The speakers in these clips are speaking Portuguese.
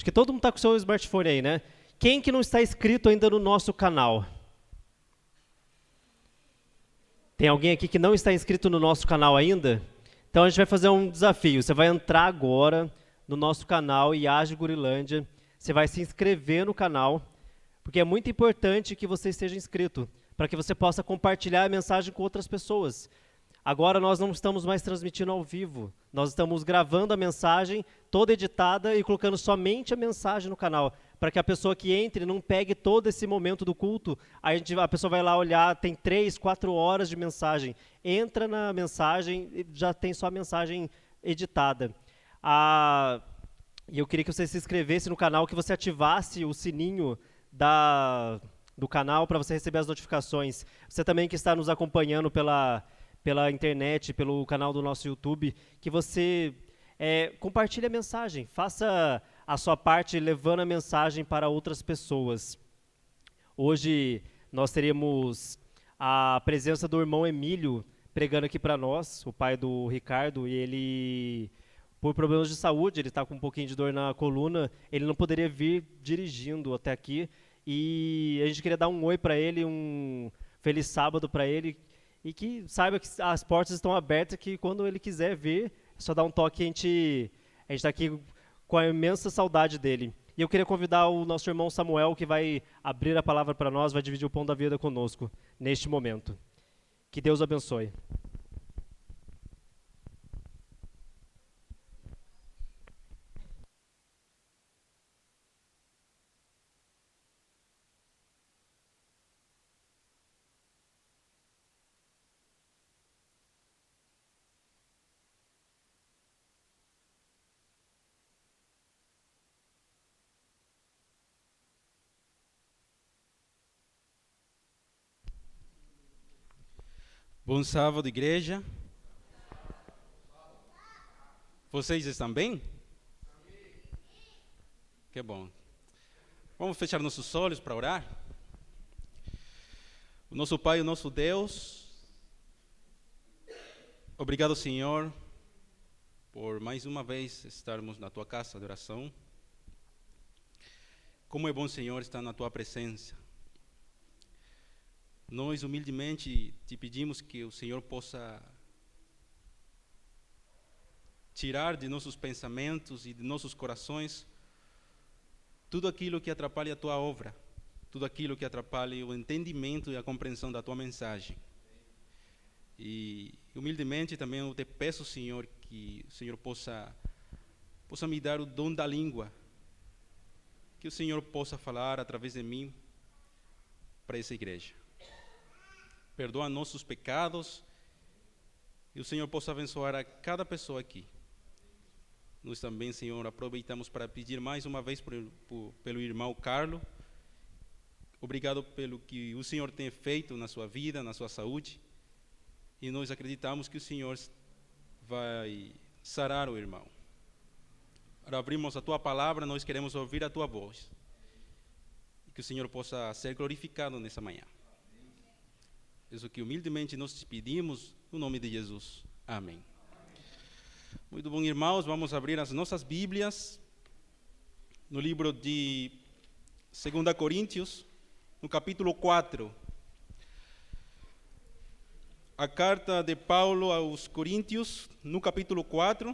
Acho que todo mundo está com o seu smartphone aí, né? Quem que não está inscrito ainda no nosso canal? Tem alguém aqui que não está inscrito no nosso canal ainda? Então a gente vai fazer um desafio. Você vai entrar agora no nosso canal IAGE Gurilândia. Você vai se inscrever no canal, porque é muito importante que você esteja inscrito, para que você possa compartilhar a mensagem com outras pessoas. Agora nós não estamos mais transmitindo ao vivo. Nós estamos gravando a mensagem toda editada e colocando somente a mensagem no canal, para que a pessoa que entre não pegue todo esse momento do culto. A pessoa vai lá olhar, tem 3, 4 horas de mensagem. Entra na mensagem e já tem só a mensagem editada. E eu queria que você se inscrevesse no canal, que você ativasse o sininho do canal para você receber as notificações. Você também que está nos acompanhando pela internet, pelo canal do nosso YouTube, que você compartilhe a mensagem, faça a sua parte levando a mensagem para outras pessoas. Hoje nós teremos a presença do irmão Emílio pregando aqui para nós, o pai do Ricardo, e ele, por problemas de saúde, ele está com um pouquinho de dor na coluna, ele não poderia vir dirigindo até aqui, e a gente queria dar um oi para ele, um feliz sábado para ele, e que saiba que as portas estão abertas, que quando ele quiser vir, é só dar um toque, a gente está aqui com a imensa saudade dele. E eu queria convidar o nosso irmão Samuel, que vai abrir a palavra para nós, vai dividir o pão da vida conosco, neste momento. Que Deus abençoe. Bom sábado, igreja. Vocês estão bem? Que bom. Vamos fechar nossos olhos para orar? O nosso Pai, o nosso Deus, obrigado, Senhor, por mais uma vez estarmos na Tua casa de oração. Como é bom, Senhor, estar na Tua presença. Nós humildemente te pedimos que o Senhor possa tirar de nossos pensamentos e de nossos corações tudo aquilo que atrapalha a Tua obra, tudo aquilo que atrapalha o entendimento e a compreensão da Tua mensagem. E humildemente também eu te peço, Senhor, que o Senhor possa me dar o dom da língua, que o Senhor possa falar através de mim para essa igreja. Perdoa nossos pecados e o Senhor possa abençoar a cada pessoa aqui. Nós também, Senhor, aproveitamos para pedir mais uma vez pelo irmão Carlos. Obrigado pelo que o Senhor tem feito na sua vida, na sua saúde. E nós acreditamos que o Senhor vai sarar o irmão. Para abrirmos a Tua palavra, nós queremos ouvir a Tua voz. E que o Senhor possa ser glorificado nessa manhã. Isso que humildemente nós te pedimos, no nome de Jesus. Amém. Muito bom, irmãos, vamos abrir as nossas Bíblias no livro de 2 Coríntios, no capítulo 4. A carta de Paulo aos Coríntios, no capítulo 4.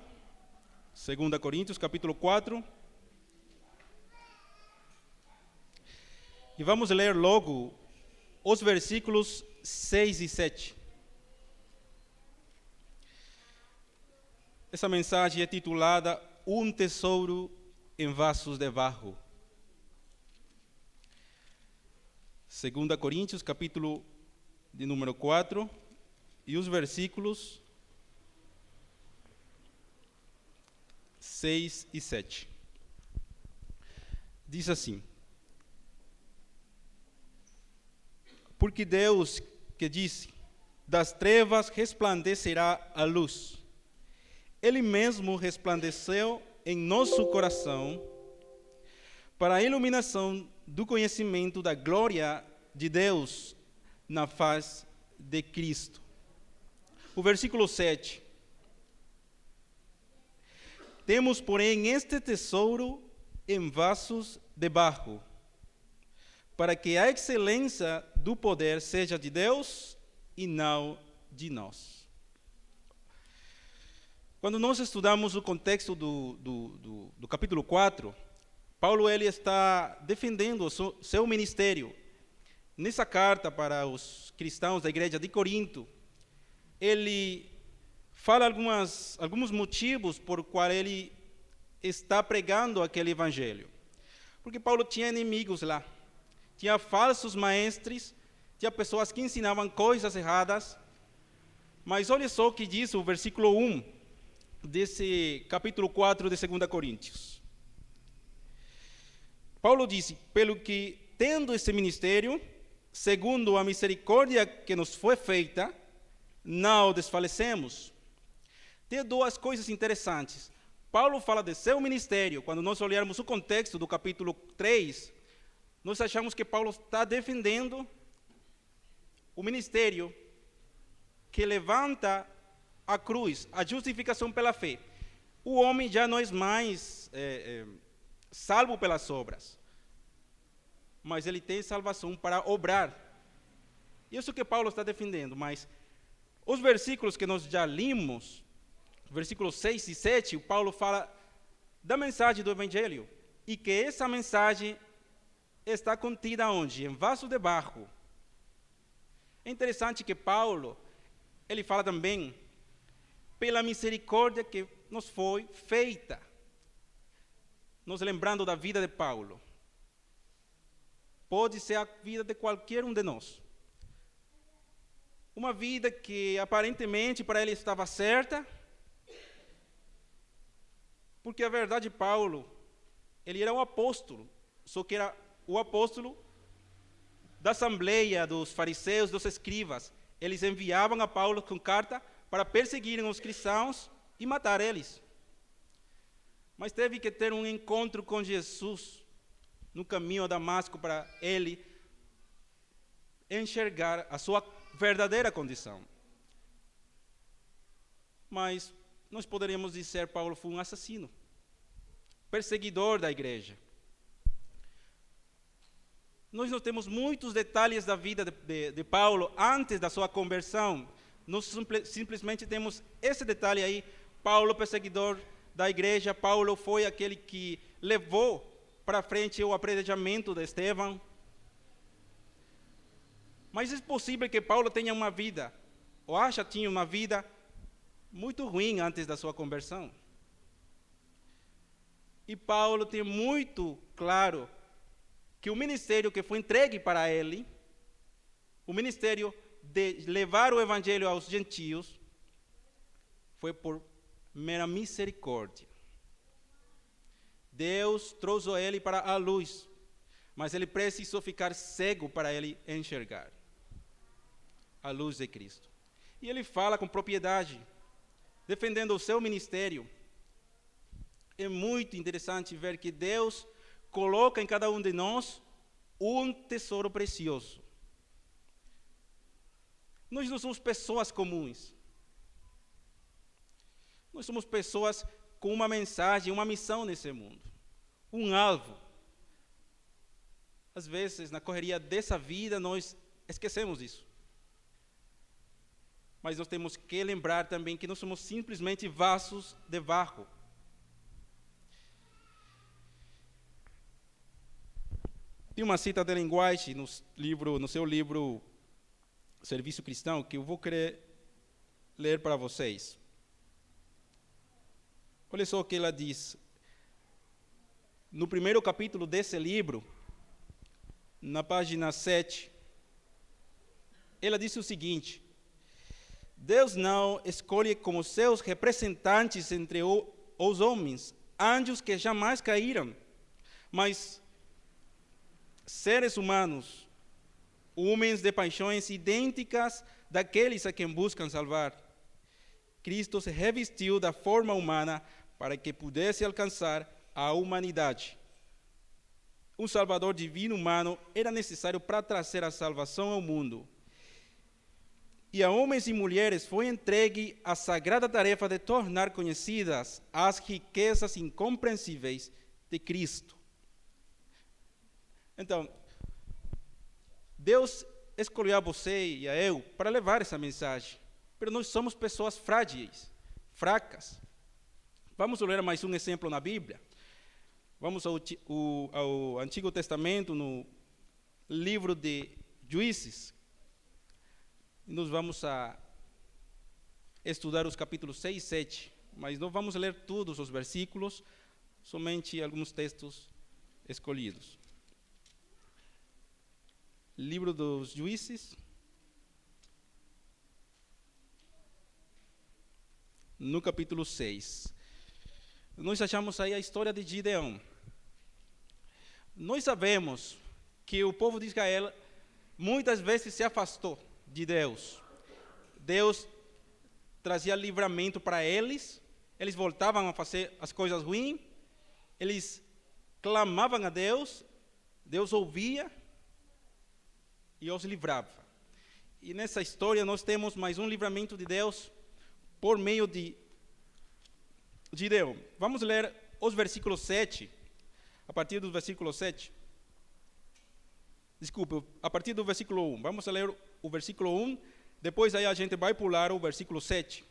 2 Coríntios, capítulo 4. E vamos ler logo os versículos 6 e 7. Essa mensagem é titulada Um Tesouro em Vasos de Barro. 2 Coríntios, capítulo de número 4, e os versículos 6 e 7. Diz assim: Porque Deus que disse, das trevas resplandecerá a luz. Ele mesmo resplandeceu em nosso coração para a iluminação do conhecimento da glória de Deus na face de Cristo. O versículo 7. Temos, porém, este tesouro em vasos de barro, para que a excelência do poder seja de Deus e não de nós. Quando nós estudamos o contexto do capítulo 4, Paulo ele está defendendo o seu ministério. Nessa carta para os cristãos da igreja de Corinto, ele fala alguns motivos por qual ele está pregando aquele evangelho. Porque Paulo tinha inimigos lá. Tinha falsos mestres, tinha pessoas que ensinavam coisas erradas. Mas olha só o que diz o versículo 1 desse capítulo 4 de 2 Coríntios. Paulo disse: pelo que, tendo esse ministério, segundo a misericórdia que nos foi feita, não desfalecemos. Tem duas coisas interessantes. Paulo fala de seu ministério. Quando nós olharmos o contexto do capítulo 3, nós achamos que Paulo está defendendo o ministério que levanta a cruz, a justificação pela fé. O homem já não é mais salvo pelas obras, mas ele tem salvação para obrar. Isso que Paulo está defendendo. Mas os versículos que nós já limos, versículos 6 e 7, Paulo fala da mensagem do Evangelho, e que essa mensagem está contida onde? Em vaso de barro. É interessante que Paulo, ele fala também pela misericórdia que nos foi feita. Nos lembrando da vida de Paulo. Pode ser a vida de qualquer um de nós. Uma vida que aparentemente para ele estava certa, porque a verdade, Paulo, ele era um apóstolo, só que era o apóstolo da assembleia dos fariseus, dos escribas. Eles enviavam a Paulo com carta para perseguirem os cristãos e matar eles. Mas teve que ter um encontro com Jesus no caminho a Damasco para ele enxergar a sua verdadeira condição. Mas nós poderíamos dizer que Paulo foi um assassino, perseguidor da igreja. Nós não temos muitos detalhes da vida de Paulo antes da sua conversão. Nós simplesmente temos esse detalhe aí: Paulo, perseguidor da igreja. Paulo foi aquele que levou para frente o apedrejamento de Estevão. Mas é possível que Paulo tenha uma vida, ou acha que tinha uma vida muito ruim antes da sua conversão. E Paulo tem muito claro que o ministério que foi entregue para ele, o ministério de levar o evangelho aos gentios, foi por mera misericórdia. Deus trouxe ele para a luz, mas ele precisou ficar cego para ele enxergar a luz de Cristo. E ele fala com propriedade, defendendo o seu ministério. É muito interessante ver que Deus coloca em cada um de nós um tesouro precioso. Nós não somos pessoas comuns. Nós somos pessoas com uma mensagem, uma missão nesse mundo. Um alvo. Às vezes, na correria dessa vida, nós esquecemos isso. Mas nós temos que lembrar também que nós somos simplesmente vasos de barro. Tem uma cita de linguagem no seu livro Serviço Cristão, que eu vou querer ler para vocês. Olha só o que ela diz. No primeiro capítulo desse livro, na página 7, ela diz o seguinte: Deus não escolhe como seus representantes entre os homens anjos que jamais caíram, mas seres humanos, homens de paixões idênticas daqueles a quem buscam salvar. Cristo se revestiu da forma humana para que pudesse alcançar a humanidade. Um Salvador divino humano era necessário para trazer a salvação ao mundo. E a homens e mulheres foi entregue a sagrada tarefa de tornar conhecidas as riquezas incompreensíveis de Cristo. Então, Deus escolheu a você e a eu para levar essa mensagem. Mas nós somos pessoas frágeis, fracas. Vamos ler mais um exemplo na Bíblia. Vamos ao Antigo Testamento, no livro de Juízes. E nós vamos a estudar os capítulos 6 e 7. Mas não vamos ler todos os versículos, somente alguns textos escolhidos. Livro dos Juízes, no capítulo 6. Nós achamos aí a história de Gideão. Nós sabemos que o povo de Israel muitas vezes se afastou de Deus. Deus trazia livramento para eles, eles voltavam a fazer as coisas ruins, eles clamavam a Deus, Deus ouvia e os livrava. E nessa história nós temos mais um livramento de Deus por meio de Gideão. Vamos ler os versículos 7, a partir do versículo 7. Desculpa, a partir do versículo 1. Vamos ler o versículo 1, depois aí a gente vai pular o versículo 7.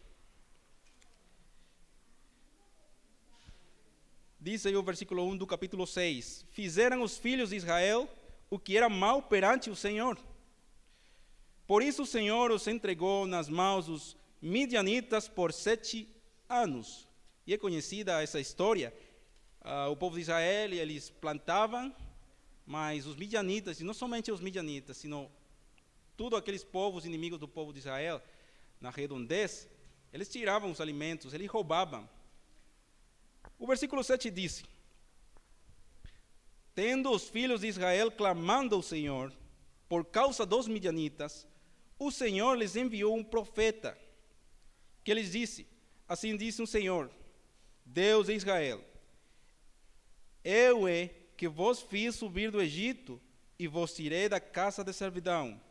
Diz aí o versículo 1 do capítulo 6. Fizeram os filhos de Israel o que era mal perante o Senhor. Por isso o Senhor os entregou nas mãos dos midianitas por 7 anos. E é conhecida essa história. O povo de Israel, eles plantavam, mas os midianitas, e não somente os midianitas, sino todos aqueles povos inimigos do povo de Israel, na redondez, eles tiravam os alimentos, eles roubavam. O versículo 7 diz: tendo os filhos de Israel clamando ao Senhor por causa dos midianitas, o Senhor lhes enviou um profeta, que lhes disse: assim disse o Senhor, Deus de Israel, eu é que vos fiz subir do Egito, e vos tirei da casa de servidão,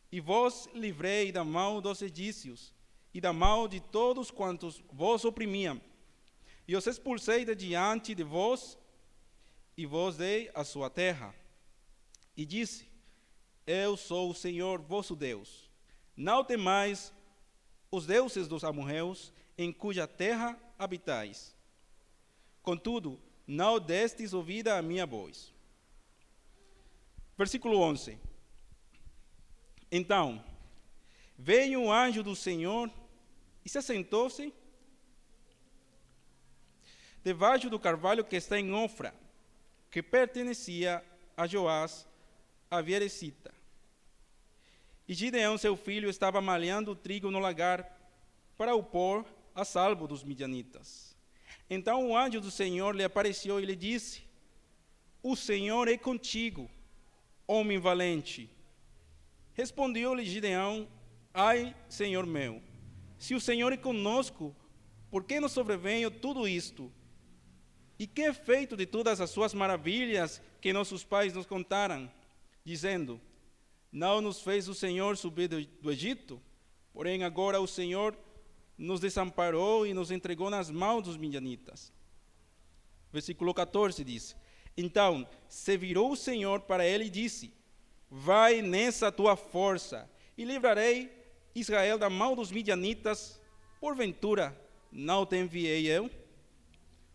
e vos livrei da mão dos egípcios, e da mão de todos quantos vos oprimiam, e os expulsei de diante de vós, e vos dei a sua terra. E disse: eu sou o Senhor vosso Deus. Não temais os deuses dos amorreus, em cuja terra habitais. Contudo, não destes ouvida a minha voz. Versículo 11. Então, veio um anjo do Senhor e se assentou-se debaixo do carvalho que está em Ofra, que pertencia a Joás, a Vieresita. E Gideão, seu filho, estava malhando o trigo no lagar para o pôr a salvo dos midianitas. Então o anjo do Senhor lhe apareceu e lhe disse: o Senhor é contigo, homem valente. Respondeu-lhe Gideão: ai, Senhor meu, se o Senhor é conosco, por que nos sobreveio tudo isto? E que é feito de todas as suas maravilhas que nossos pais nos contaram, dizendo: não nos fez o Senhor subir do Egito? Porém agora o Senhor nos desamparou e nos entregou nas mãos dos midianitas. Versículo 14 diz: então se virou o Senhor para ele e disse: vai nessa tua força, e livrarei Israel da mão dos midianitas. Porventura não te enviei eu?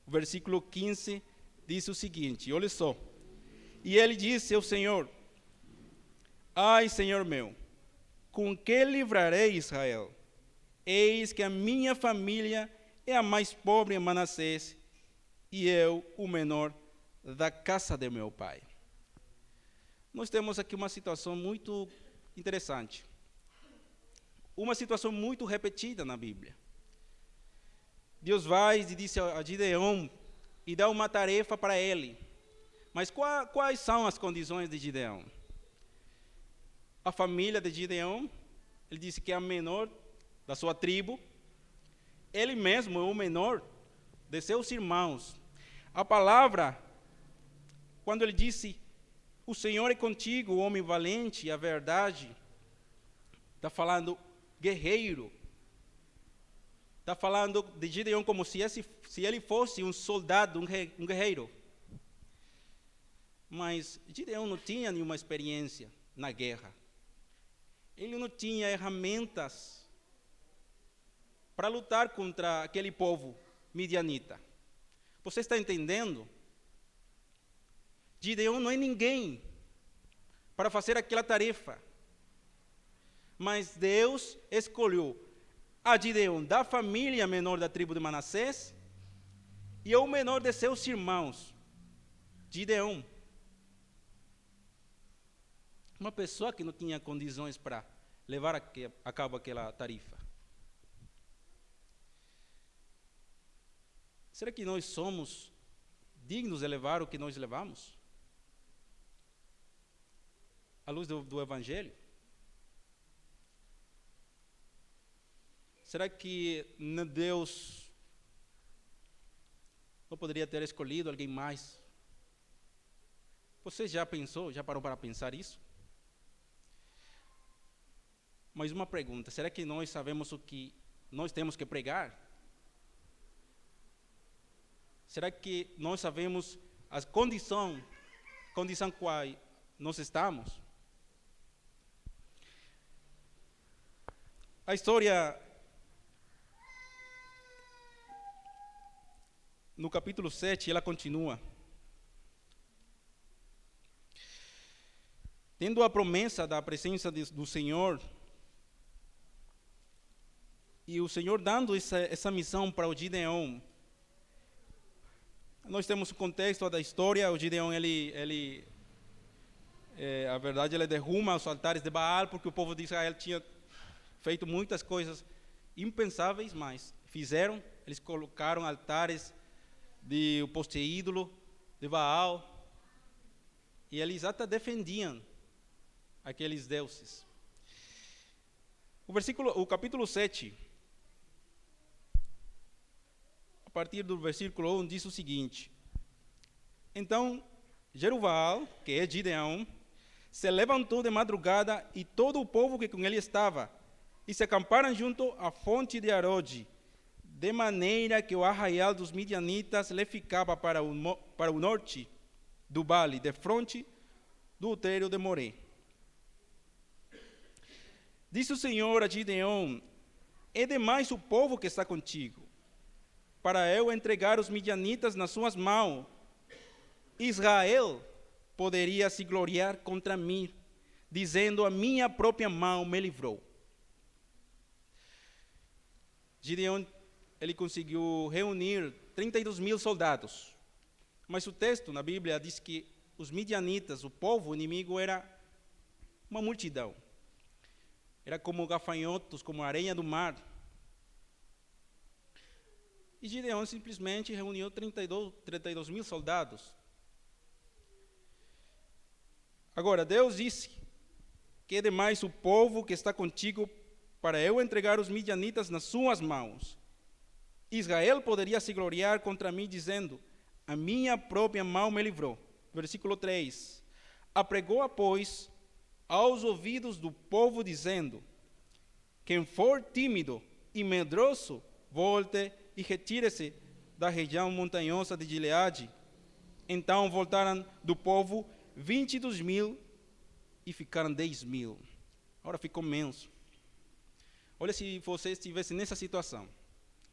O versículo 15 diz o seguinte, olha só: e ele disse ao Senhor: ai, Senhor meu, com que livrarei Israel? Eis que a minha família é a mais pobre em Manassés, e eu o menor da casa de meu pai. Nós temos aqui uma situação muito interessante, uma situação muito repetida na Bíblia. Deus vai e disse a Gideão e dá uma tarefa para ele. Mas quais são as condições de Gideão? A família de Gideão, ele disse que é a menor da sua tribo. Ele mesmo é o menor de seus irmãos. A palavra, quando ele disse: o Senhor é contigo, homem valente, a verdade, está falando guerreiro. Está falando de Gideão como se ele fosse um soldado, um guerreiro. Mas Gideão não tinha nenhuma experiência na guerra. Ele não tinha ferramentas para lutar contra aquele povo midianita. Você está entendendo? Gideão não é ninguém para fazer aquela tarefa. Mas Deus escolheu a Gideão da família menor da tribo de Manassés e o menor de seus irmãos, Gideão. Uma pessoa que não tinha condições para levar a cabo aquela tarefa. Será que nós somos dignos de levar o que nós levamos? À luz do Evangelho? Será que Deus não poderia ter escolhido alguém mais? Você já pensou, já parou para pensar isso? Mas uma pergunta, será que nós sabemos o que nós temos que pregar? Será que nós sabemos as condição qual nós estamos? A história, no capítulo 7, ela continua. Tendo a promessa da presença do Senhor, e o Senhor dando essa missão para o Gideão. Nós temos o contexto da história. O Gideão, a verdade, ele derruma os altares de Baal, porque o povo de Israel tinha feito muitas coisas impensáveis, mas fizeram. Eles colocaram altares de poste ídolo de Baal, e eles até defendiam aqueles deuses. O capítulo 7, a partir do versículo 1, diz o seguinte: Então Jerubaal, que é Gideão, se levantou de madrugada, e todo o povo que com ele estava, e se acamparam junto à fonte de Arode, de maneira que o arraial dos midianitas lhe ficava para o norte do vale, de fronte do outeiro de Moré. Disse o Senhor a Gideão: É demais o povo que está contigo, para eu entregar os midianitas nas suas mãos. Israel poderia se gloriar contra mim, dizendo: a minha própria mão me livrou. Gideão, ele conseguiu reunir 32.000 soldados. Mas o texto na Bíblia diz que os midianitas, o povo inimigo, era uma multidão. Era como gafanhotos, como areia do mar. E Gideão simplesmente reuniu 32.000 soldados. Agora, Deus disse que é demais o povo que está contigo para eu entregar os midianitas nas suas mãos. Israel poderia se gloriar contra mim, dizendo: a minha própria mão me livrou. Versículo 3. Apregou, pois, aos ouvidos do povo, dizendo: quem for tímido e medroso, volte e retire-se da região montanhosa de Gileade. Então voltaram do povo 22.000 e ficaram 10.000. Agora ficou menos. Olha, se você estivesse nessa situação,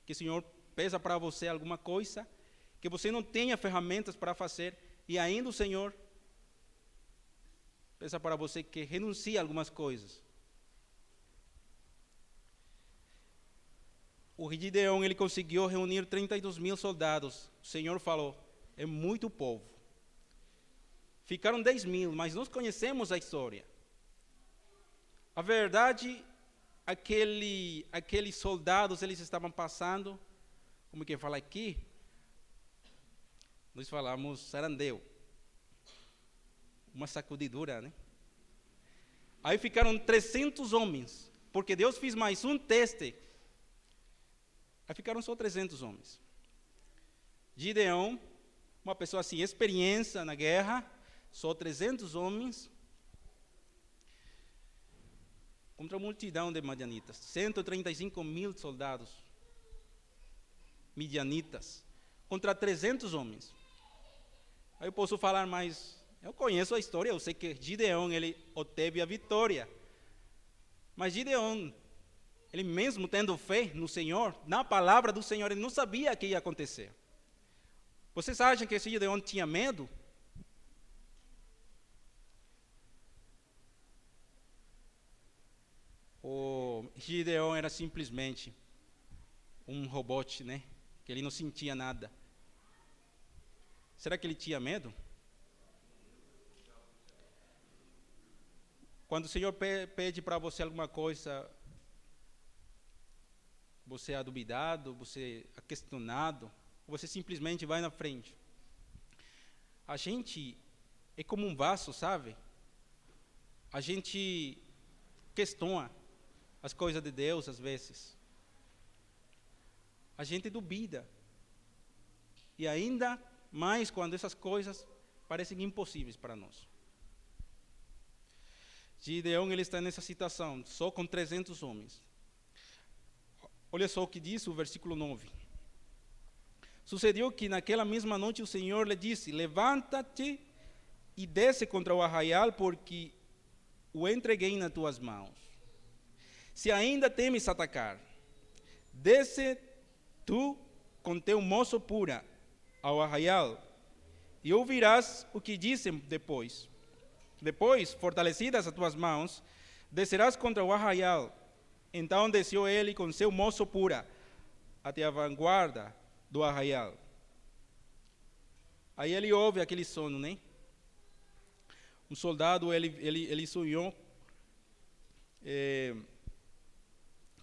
que o Senhor pesa para você alguma coisa, que você não tenha ferramentas para fazer, e ainda o Senhor pesa para você que renuncie a algumas coisas. O Gideão, ele conseguiu reunir 32.000 soldados. O Senhor falou: é muito povo. Ficaram 10.000, mas nós conhecemos a história. A verdade, aqueles soldados, eles estavam passando, como que fala aqui? Nós falamos sarandeu. Uma sacudidura, né? Aí ficaram 300 homens, porque Deus fez mais um teste. Aí ficaram só 300 homens. Gideão, uma pessoa assim, experiência na guerra, só 300 homens, contra a multidão de midianitas, 135.000 soldados midianitas, contra 300 homens. Aí eu posso falar mais Eu conheço a história, eu sei que Gideão, ele obteve a vitória. Mas Gideão, ele mesmo tendo fé no Senhor, na palavra do Senhor, ele não sabia o que ia acontecer. Vocês acham que esse Gideão tinha medo? O Gideão era simplesmente um robô, né? Que ele não sentia nada. Será que ele tinha medo? Quando o Senhor pede para você alguma coisa, você é duvidado, você é questionado, você simplesmente vai na frente. A gente é como um vaso, sabe? A gente questiona as coisas de Deus às vezes. A gente duvida. E ainda mais quando essas coisas parecem impossíveis para nós. Gideão, ele está nessa situação, só com 300 homens. Olha só o que diz o versículo 9. Sucedeu que naquela mesma noite o Senhor lhe disse: levanta-te e desce contra o arraial, porque o entreguei nas tuas mãos. Se ainda temes atacar, desce tu com teu moço pura ao arraial, e ouvirás o que dizem depois. Depois, fortalecidas as tuas mãos, descerás contra o arraial. Então desceu ele com seu moço pura até a vanguarda do arraial. Aí ele ouve aquele sono, né? Um soldado, ele sonhou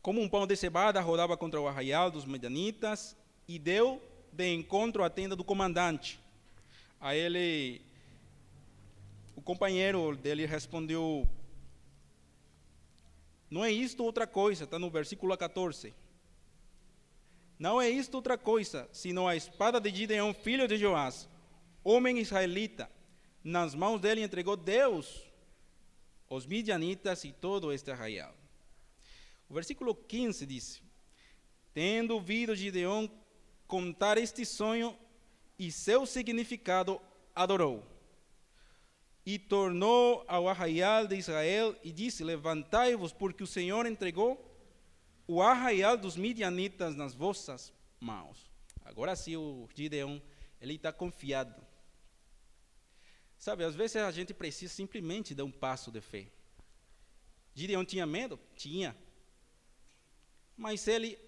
como um pão de cevada rodava contra o arraial dos medianitas e deu de encontro à tenda do comandante. Aí o companheiro dele respondeu: não é isto outra coisa, está no versículo 14. Não é isto outra coisa, senão a espada de Gideão, filho de Joás, homem israelita. Nas mãos dele entregou Deus os midianitas e todo este arraial. O versículo 15 diz: tendo ouvido Gideão contar este sonho e seu significado, adorou. E tornou ao arraial de Israel e disse: levantai-vos, porque o Senhor entregou o arraial dos midianitas nas vossas mãos. Agora sim, o Gideão, ele está confiado. Sabe, às vezes a gente precisa simplesmente dar um passo de fé. Gideão tinha medo? Tinha. Mas ele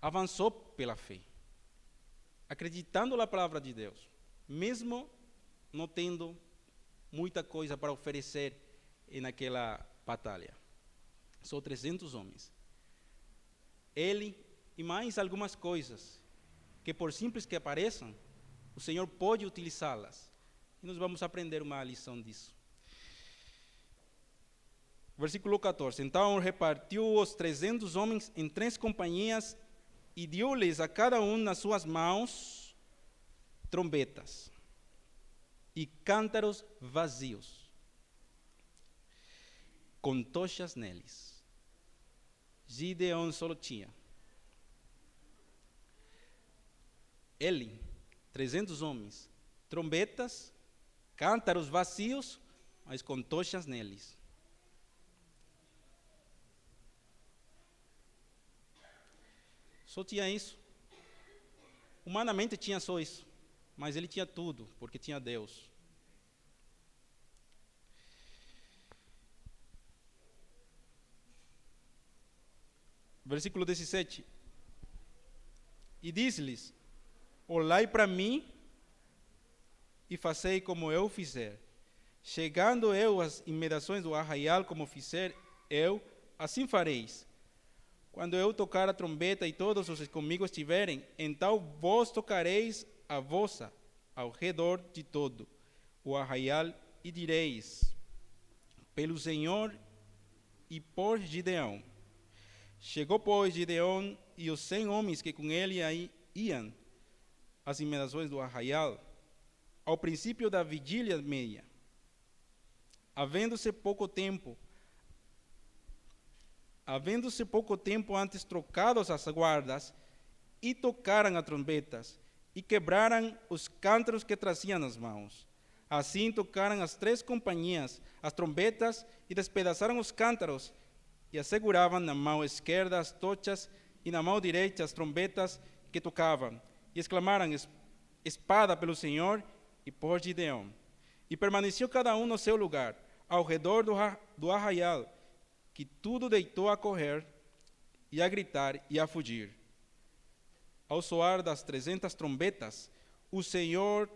avançou pela fé, acreditando na palavra de Deus, mesmo não tendo muita coisa para oferecer naquela batalha. Só 300 homens. Ele e mais algumas coisas que, por simples que apareçam, o Senhor pode utilizá-las. E nós vamos aprender uma lição disso. Versículo 14. Então repartiu os 300 homens em 3 companhias e deu-lhes a cada um nas suas mãos trombetas e cântaros vazios, com tochas neles. Gideão só tinha. Ele, 300 homens, trombetas, cântaros vazios, mas com tochas neles. Só tinha isso. Humanamente tinha só isso, mas ele tinha tudo, porque tinha Deus. Versículo 17. E disse-lhes: olhai para mim e fazei como eu fizer. Chegando eu às imediações do arraial, como fizer eu, assim fareis. Quando eu tocar a trombeta e todos os que comigo estiverem, então vós tocareis a vossa ao redor de todo o arraial e direis: pelo Senhor e por Gideão. Chegou, pois, Gideão e os 100 homens que com ele aí iam às imediações do arraial, ao princípio da vigília meia. Havendo-se pouco tempo antes trocados as guardas, e tocaram as trombetas, e quebraram os cântaros que traziam nas mãos. Assim tocaram as 3 companhias, as trombetas, e despedaçaram os cântaros, e asseguravam na mão esquerda as tochas, e na mão direita as trombetas que tocavam. E exclamaram: espada pelo Senhor e por Gideão. E permaneceu cada um no seu lugar, ao redor do arraial, que tudo deitou a correr, e a gritar, e a fugir. Ao soar das 300 trombetas, o Senhor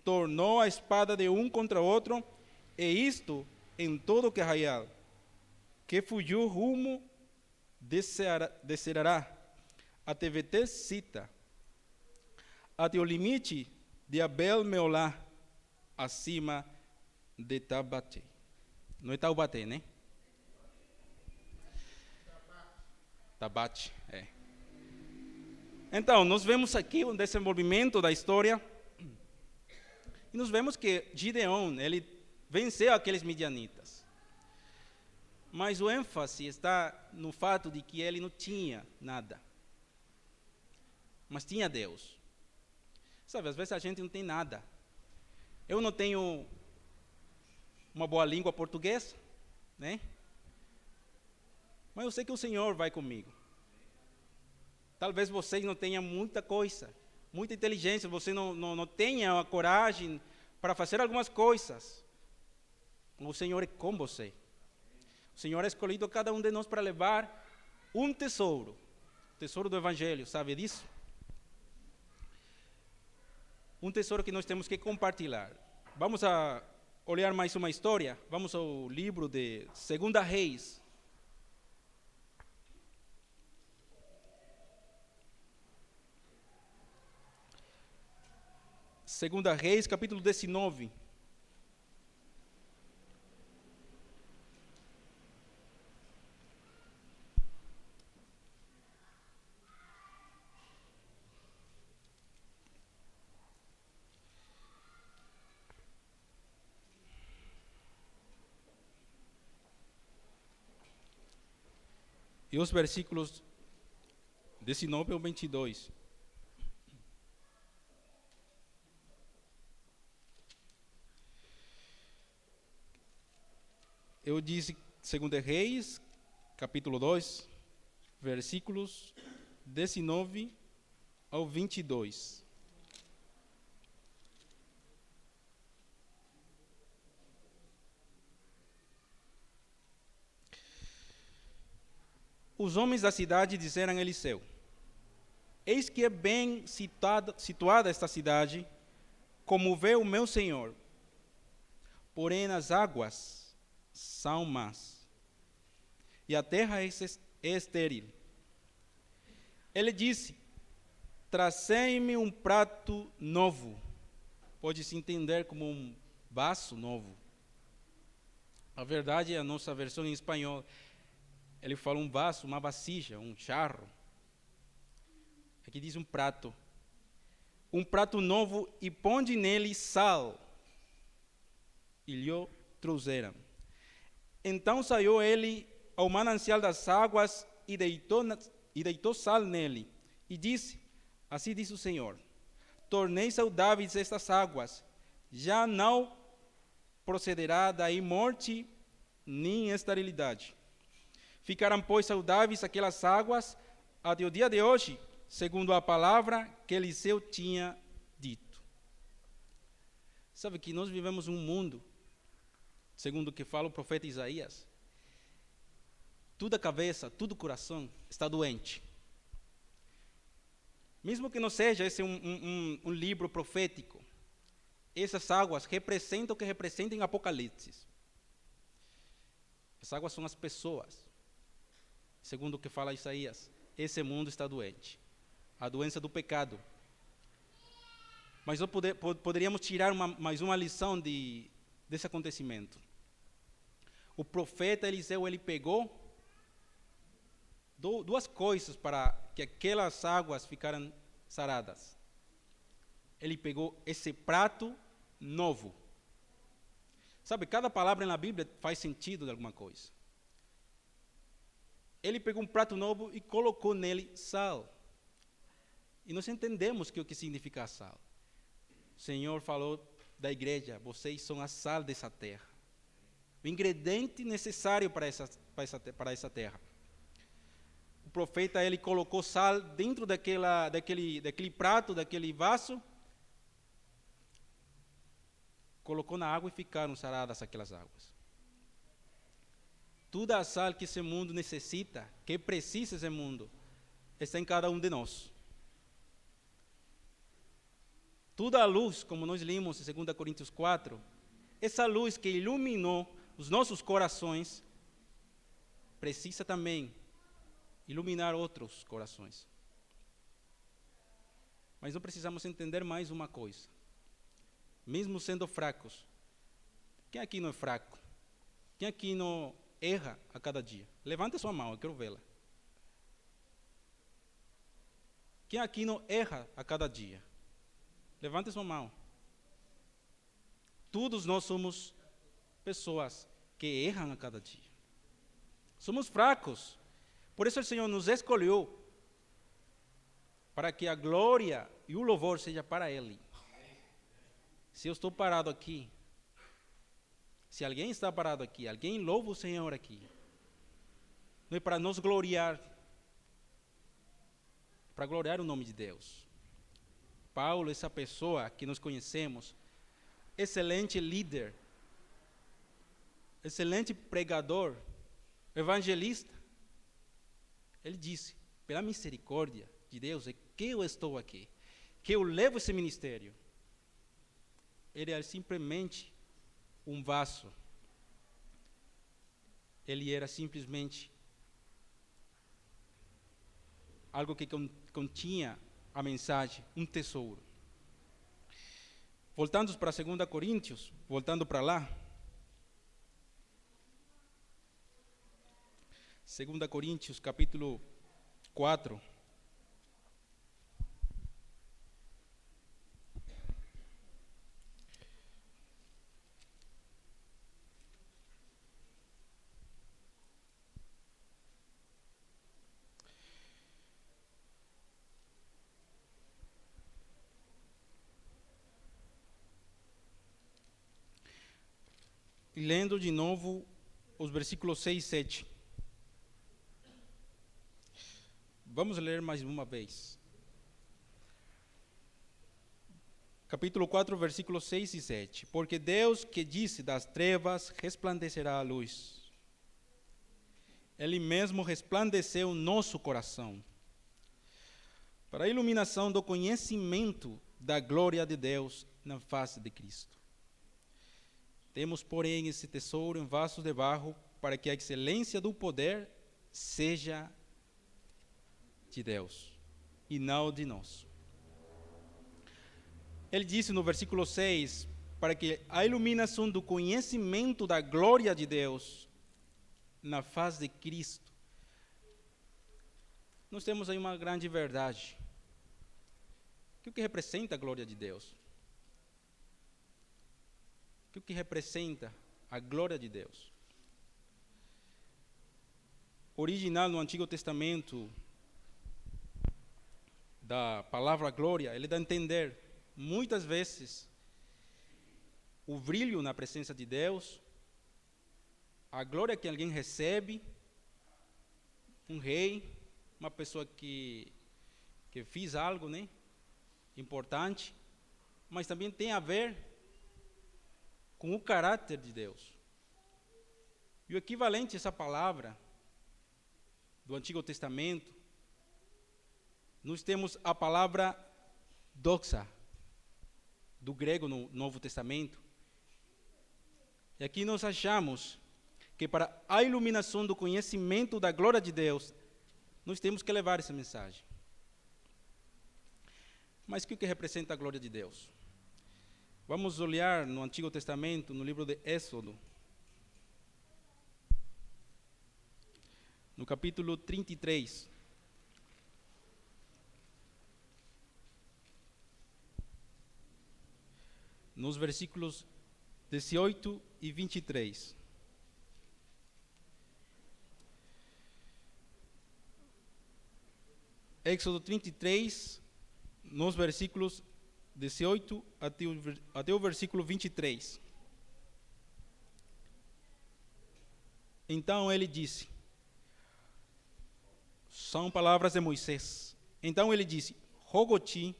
tornou a espada de um contra outro, e isto em todo o arraial, que fugiu rumo de Serará, até Betesita, até o limite de Abel-Meolá, acima de Tabate. Não é Taubaté, né? Tabate, é. Então, nós vemos aqui um desenvolvimento da história, e nós vemos que Gideão, ele venceu aqueles midianitas. Mas o ênfase está no fato de que ele não tinha nada, mas tinha Deus. Sabe, às vezes a gente não tem nada. Eu não tenho uma boa língua portuguesa, né? Mas eu sei que o Senhor vai comigo. Talvez vocês não tenham muita coisa, muita inteligência, você não tenha a coragem para fazer algumas coisas. O Senhor é com você. O Senhor ha escolhido a cada um de nós para levar um tesouro, o tesouro do Evangelho, sabe disso? Um tesouro que nós temos que compartilhar. Vamos a olhar mais uma história. Vamos ao livro de 2 Reis. Segunda Reis, capítulo 19. E os versículos 19 ao 22. Eu disse 2 Reis, capítulo 2, versículos 19 ao 22. Os homens da cidade disseram a Eliseu: eis que é bem situada esta cidade, como vê o meu senhor, porém as águas são más, e a terra é estéril. Ele disse: trazei-me um prato novo. Pode-se entender como um vaso novo. A verdade é a nossa versão em espanhol. Ele fala um vaso, uma vasija, um jarro. Aqui diz um prato. Um prato novo, e ponde nele sal. E lhe trouxeram. Então saiu ele ao manancial das águas e deitou sal nele. E disse: assim diz o Senhor: tornei saudáveis estas águas, já não procederá daí morte nem esterilidade. Ficarão, pois, saudáveis aquelas águas até o dia de hoje, segundo a palavra que Eliseu tinha dito. Sabe que nós vivemos um mundo, segundo o que fala o profeta Isaías, toda a cabeça, todo o coração está doente. Mesmo que não seja esse um livro profético, essas águas representam o que representa em Apocalipse. As águas são as pessoas. Segundo o que fala Isaías, esse mundo está doente. A doença do pecado. Mas nós poderíamos tirar mais uma lição desse acontecimento. O profeta Eliseu, ele pegou duas coisas para que aquelas águas ficaram saradas. Ele pegou esse prato novo. Sabe, cada palavra na Bíblia faz sentido de alguma coisa. Ele pegou um prato novo e colocou nele sal. E nós entendemos o que significa sal. O Senhor falou da igreja, vocês são a sal dessa terra. O ingrediente necessário para essa terra. O profeta, ele colocou sal dentro daquele prato, daquele vaso, colocou na água e ficaram saradas aquelas águas. Toda a sal que esse mundo necessita, que precisa esse mundo, está em cada um de nós. Toda a luz, como nós lemos em 2 Coríntios 4, essa luz que iluminou os nossos corações, precisa também iluminar outros corações. Mas não precisamos entender mais uma coisa. Mesmo sendo fracos, quem aqui não é fraco? Quem aqui não erra a cada dia? Levante sua mão, eu quero vê-la. Quem aqui não erra a cada dia? Levante sua mão. Todos nós somos pessoas que erram a cada dia. Somos fracos. Por isso o Senhor nos escolheu para que a glória e o louvor seja para Ele. Se eu estou parado aqui, se alguém está parado aqui, alguém louva o Senhor aqui, não é para nos gloriar, é para gloriar o nome de Deus. Paulo, essa pessoa que nós conhecemos, excelente líder, excelente pregador, evangelista, ele disse, pela misericórdia de Deus é que eu estou aqui, que eu levo esse ministério. Ele era simplesmente um vaso. Ele era simplesmente algo que continha a mensagem, um tesouro. Voltando para 2 Coríntios, voltando para lá. 2 Coríntios, capítulo 4. Lendo de novo os versículos 6 e 7. Vamos ler mais uma vez. Capítulo 4, versículos 6 e 7. Porque Deus que disse das trevas resplandecerá a luz. Ele mesmo resplandeceu nosso coração, para a iluminação do conhecimento da glória de Deus na face de Cristo. Temos, porém, esse tesouro em vasos de barro, para que a excelência do poder seja de Deus e não de nós. Ele disse no versículo 6, para que a iluminação do conhecimento da glória de Deus na face de Cristo. Nós temos aí uma grande verdade. O que representa a glória de Deus? O que representa a glória de Deus? Original no Antigo Testamento, da palavra glória, ele dá a entender, muitas vezes, o brilho na presença de Deus, a glória que alguém recebe, um rei, uma pessoa que fez algo, né, importante, mas também tem a ver com o caráter de Deus. E o equivalente a essa palavra do Antigo Testamento, nós temos a palavra doxa, do grego no Novo Testamento. E aqui nós achamos que para a iluminação do conhecimento da glória de Deus, nós temos que levar essa mensagem. Mas o que representa a glória de Deus? Vamos olhar no Antigo Testamento, no livro de Êxodo, no capítulo 33. Nos versículos 18 e 23. Êxodo 33, nos versículos 18 até o versículo 23. Então ele disse, são palavras de Moisés. Então ele disse, rogo-te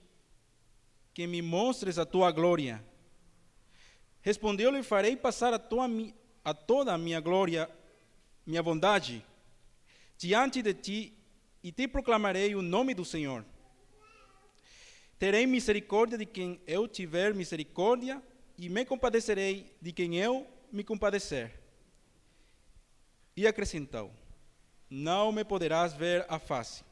que me mostres a tua glória. Respondeu-lhe, farei passar a toda a minha glória, minha bondade, diante de ti, e te proclamarei o nome do Senhor. Terei misericórdia de quem eu tiver misericórdia, e me compadecerei de quem eu me compadecer. E acrescentou, não me poderás ver a face,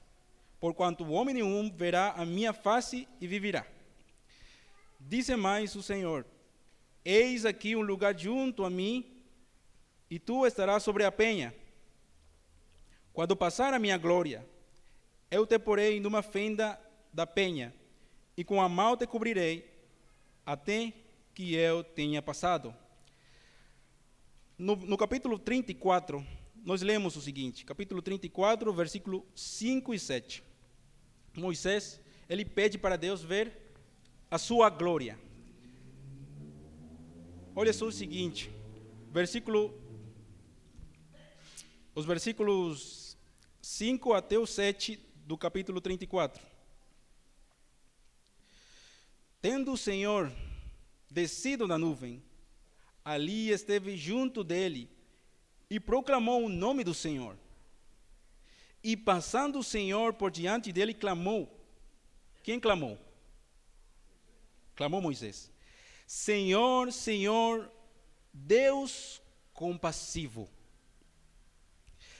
porquanto homem nenhum verá a minha face e viverá. Disse mais o Senhor, eis aqui um lugar junto a mim, e tu estarás sobre a penha. Quando passar a minha glória, eu te porei numa fenda da penha, e com a mão te cobrirei, até que eu tenha passado. No capítulo 34, nós lemos o seguinte, capítulo 34, versículo 5 e 7. Moisés, ele pede para Deus ver a sua glória. Olha só o seguinte, os versículos 5 até o 7 do capítulo 34. Tendo o Senhor descido da nuvem, ali esteve junto dele e proclamou o nome do Senhor. E passando o Senhor por diante dele, clamou. Quem clamou? Clamou Moisés. Senhor, Senhor, Deus compassivo.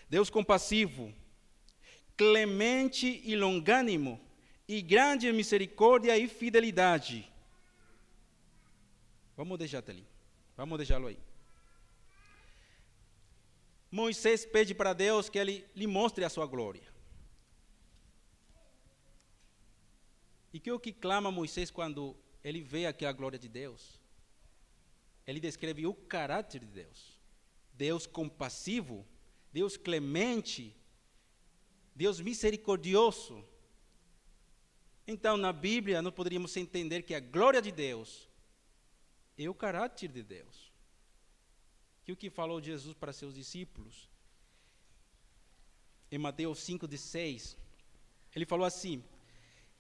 Deus compassivo, clemente e longânimo, e grande em misericórdia e fidelidade. Vamos deixar até ali. Vamos deixá-lo aí. Moisés pede para Deus que ele lhe mostre a sua glória. E que é o que clama Moisés quando ele vê aquela glória de Deus? Ele descreve o caráter de Deus. Deus compassivo, Deus clemente, Deus misericordioso. Então, na Bíblia, nós poderíamos entender que a glória de Deus é o caráter de Deus. Que o que falou Jesus para seus discípulos, em Mateus 5:16, ele falou assim,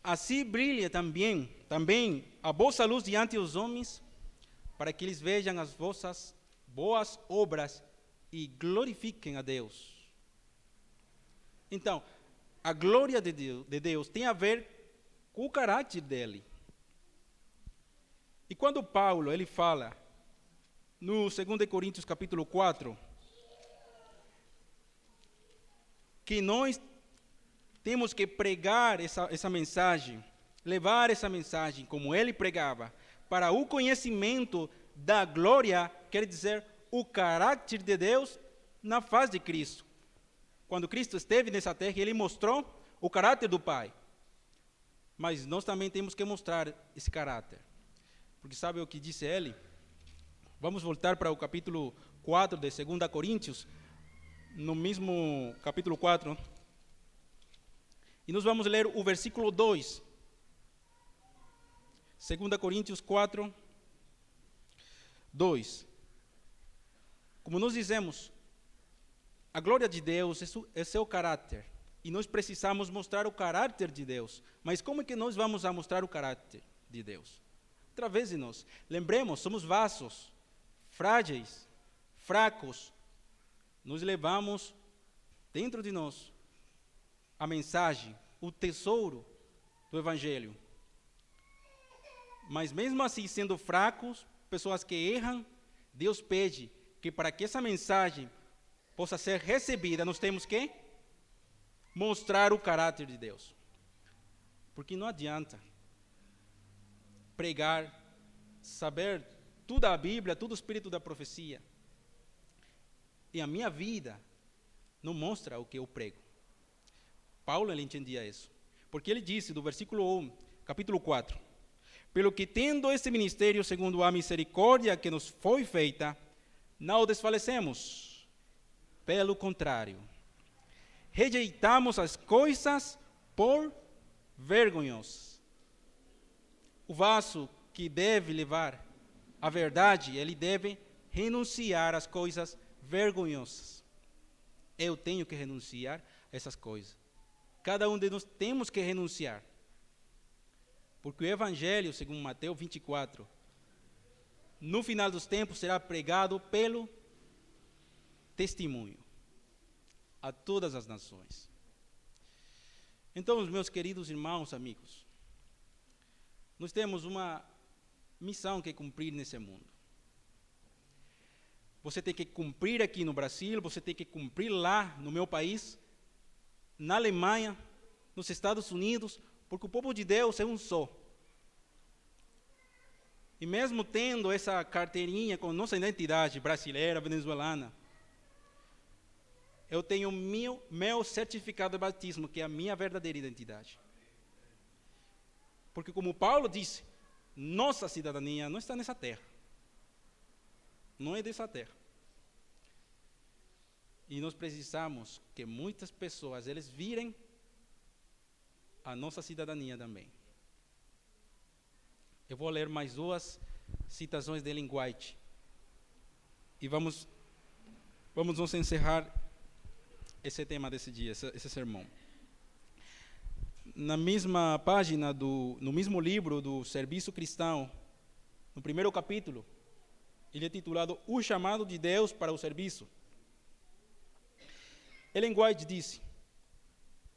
assim brilha também a vossa luz diante dos homens, para que eles vejam as vossas boas obras e glorifiquem a Deus. Então, a glória de Deus tem a ver com o caráter dele. E quando Paulo ele fala no 2 Coríntios capítulo 4, que nós temos que pregar essa mensagem, levar essa mensagem como ele pregava, para o conhecimento da glória, quer dizer, o caráter de Deus na face de Cristo. Quando Cristo esteve nessa terra, ele mostrou o caráter do Pai. Mas nós também temos que mostrar esse caráter. Porque sabe o que disse ele? Vamos voltar para o capítulo 4 de 2 Coríntios, no mesmo capítulo 4. E nós vamos ler o versículo 2. 2 Coríntios 4, 2. Como nós dizemos, a glória de Deus é seu caráter. E nós precisamos mostrar o caráter de Deus. Mas como é que nós vamos mostrar o caráter de Deus? Através de nós. Lembremos, somos vasos, frágeis, fracos. Nós levamos dentro de nós a mensagem, o tesouro do Evangelho. Mas mesmo assim, sendo fracos, pessoas que erram, Deus pede que para que essa mensagem possa ser recebida, nós temos que mostrar o caráter de Deus. Porque não adianta pregar, saber toda a Bíblia, todo o espírito da profecia, e a minha vida não mostra o que eu prego. Paulo, ele entendia isso. Porque ele disse, do versículo 1, capítulo 4, pelo que tendo este ministério segundo a misericórdia que nos foi feita, não o desfalecemos. Pelo contrário, rejeitamos as coisas por vergonhosas. o vaso que deve levar a verdade, ele deve renunciar às coisas vergonhosas. Eu tenho que renunciar a essas coisas. Cada um de nós temos que renunciar. Porque o Evangelho, segundo Mateus 24, no final dos tempos será pregado pelo testemunho a todas as nações. Então, meus queridos irmãos, amigos, nós temos uma missão que cumprir nesse mundo. Você tem que cumprir aqui no Brasil, você tem que cumprir lá no meu país, na Alemanha, nos Estados Unidos, porque o povo de Deus é um só. E mesmo tendo essa carteirinha com nossa identidade brasileira, venezuelana, eu tenho meu certificado de batismo, que é a minha verdadeira identidade. Porque como Paulo disse, nossa cidadania não está nessa terra. Não é dessa terra. E nós precisamos que muitas pessoas, eles virem a nossa cidadania também. Eu vou ler mais 2 citações de Ellen White. E vamos nos encerrar esse tema desse dia, esse sermão. Na mesma página, no mesmo livro do Serviço Cristão, no primeiro capítulo, ele é titulado O Chamado de Deus para o Serviço. Ellen White disse: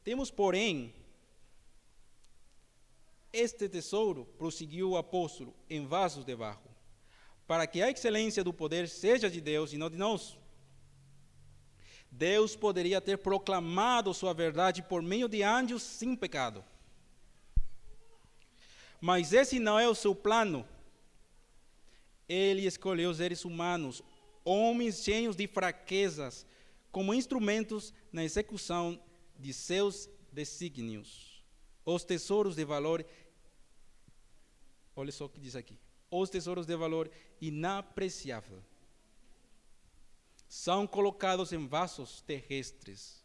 temos, porém, este tesouro, prosseguiu o apóstolo, em vasos de barro, para que a excelência do poder seja de Deus e não de nós. Deus poderia ter proclamado sua verdade por meio de anjos sem pecado. Mas esse não é o seu plano. Ele escolheu seres humanos, homens cheios de fraquezas, como instrumentos na execução de seus desígnios. Os tesouros de valor, olha só o que diz aqui, os tesouros de valor inapreciável são colocados em vasos terrestres.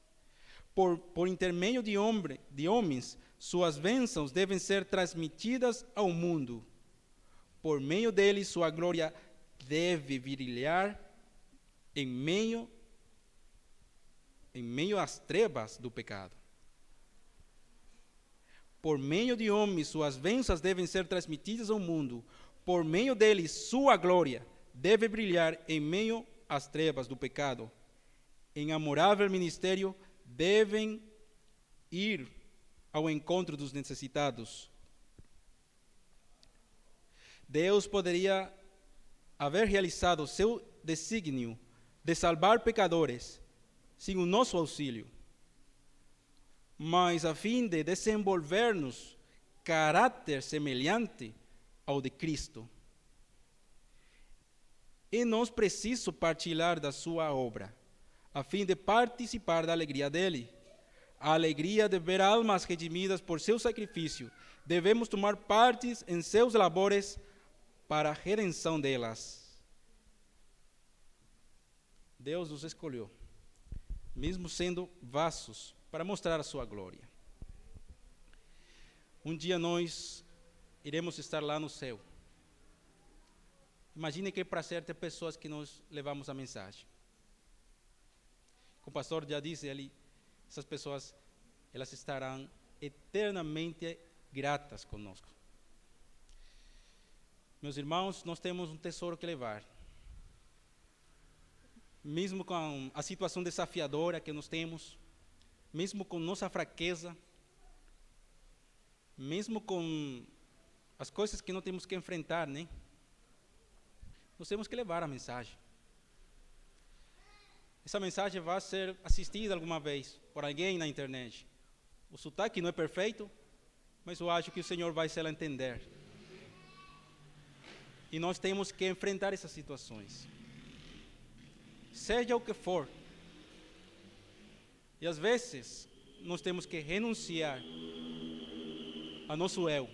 Por intermédio de homens, suas bênçãos devem ser transmitidas ao mundo. Por meio deles, sua glória deve brilhar em meio às trevas do pecado. Por meio de homens, suas bênçãos devem ser transmitidas ao mundo. Por meio deles, sua glória deve brilhar em meio às trevas do pecado. Em amorável ministério, devem ir ao encontro dos necessitados. Deus poderia haver realizado seu desígnio de salvar pecadores sem o nosso auxílio, mas a fim de desenvolver-nos caráter semelhante ao de Cristo. E nós precisamos partilhar da sua obra, a fim de participar da alegria dele, a alegria de ver almas redimidas por seu sacrifício. Devemos tomar parte em seus labores para a redenção delas. Deus nos escolheu, mesmo sendo vasos, para mostrar a sua glória. Um dia nós iremos estar lá no céu. Imagine que prazer ter pessoas que nós levamos a mensagem. Como o pastor já disse ali, essas pessoas, elas estarão eternamente gratas conosco. Meus irmãos, nós temos um tesouro que levar. Mesmo com a situação desafiadora que nós temos, mesmo com nossa fraqueza, mesmo com as coisas que nós temos que enfrentar, né? Nós temos que levar a mensagem. Essa mensagem vai ser assistida alguma vez por alguém na internet. O sotaque não é perfeito, mas eu acho que o Senhor vai se ela entender. E nós temos que enfrentar essas situações. Seja o que for. E às vezes, nós temos que renunciar a nosso eu.